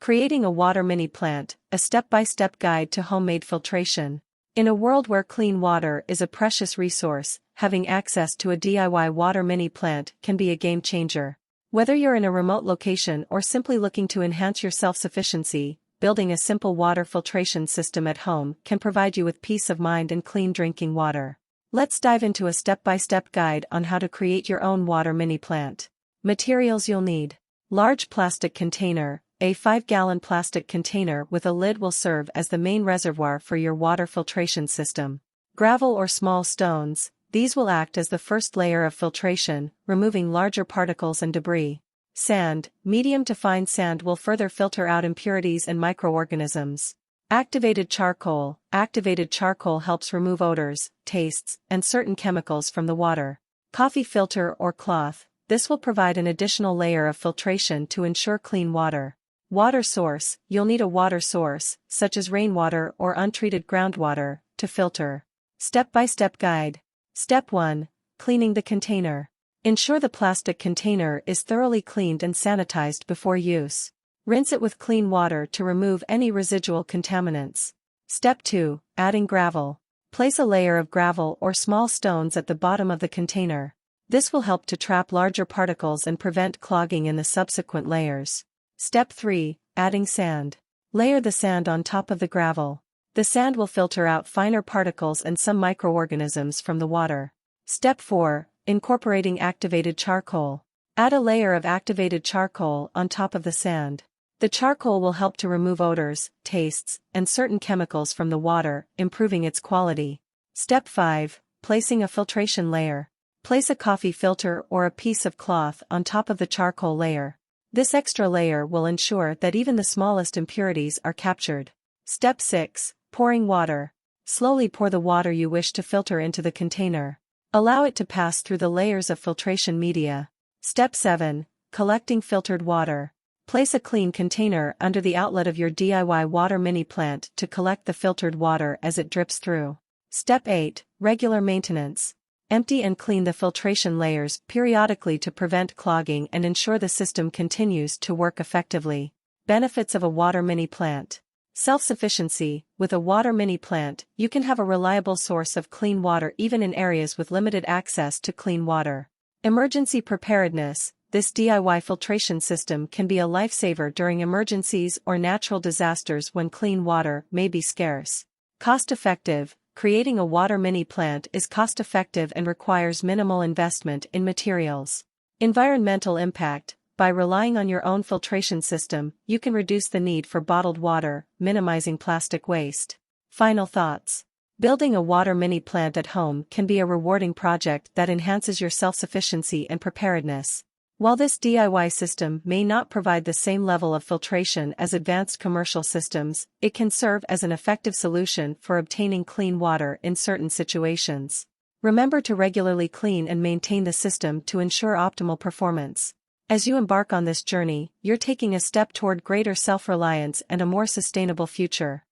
Creating a water mini plant, a step-by-step guide to homemade filtration. In a world where clean water is a precious resource, having access to a DIY water mini plant can be a game changer. Whether you're in a remote location or simply looking to enhance your self-sufficiency, building a simple water filtration system at home can provide you with peace of mind and clean drinking water. Let's dive into a step-by-step guide on how to create your own water mini plant. Materials you'll need. Large plastic container. A 5-gallon plastic container with a lid will serve as the main reservoir for your water filtration system. Gravel or small stones. These will act as the first layer of filtration, removing larger particles and debris. Sand. Medium to fine sand will further filter out impurities and microorganisms. Activated charcoal. Activated charcoal helps remove odors, tastes, and certain chemicals from the water. Coffee filter or cloth. This will provide an additional layer of filtration to ensure clean water. Water source. You'll need a water source, such as rainwater or untreated groundwater, to filter. Step-by-step guide. Step 1. Cleaning the container. Ensure the plastic container is thoroughly cleaned and sanitized before use. Rinse it with clean water to remove any residual contaminants. Step 2. Adding gravel. Place a layer of gravel or small stones at the bottom of the container. This will help to trap larger particles and prevent clogging in the subsequent layers. Step 3. Adding sand. Layer the sand on top of the gravel. The sand will filter out finer particles and some microorganisms from the water. Step 4. Incorporating activated charcoal. Add a layer of activated charcoal on top of the sand. The charcoal will help to remove odors, tastes, and certain chemicals from the water, improving its quality. Step 5. Placing a filtration layer. Place a coffee filter or a piece of cloth on top of the charcoal layer. This extra layer will ensure that even the smallest impurities are captured. Step 6. Pouring water. Slowly pour the water you wish to filter into the container. Allow it to pass through the layers of filtration media. Step 7. Collecting filtered water. Place a clean container under the outlet of your DIY water mini plant to collect the filtered water as it drips through. Step 8. Regular maintenance. Empty and clean the filtration layers periodically to prevent clogging and ensure the system continues to work effectively. Benefits of a water mini plant. Self-sufficiency. With a water mini plant, you can have a reliable source of clean water even in areas with limited access to clean water. Emergency preparedness. This DIY filtration system can be a lifesaver during emergencies or natural disasters when clean water may be scarce. Cost-effective. Creating a water mini plant is cost-effective and requires minimal investment in materials. Environmental impact. By relying on your own filtration system, you can reduce the need for bottled water, minimizing plastic waste. Final thoughts. Building a water mini plant at home can be a rewarding project that enhances your self-sufficiency and preparedness. While this DIY system may not provide the same level of filtration as advanced commercial systems, it can serve as an effective solution for obtaining clean water in certain situations. Remember to regularly clean and maintain the system to ensure optimal performance. As you embark on this journey, you're taking a step toward greater self-reliance and a more sustainable future.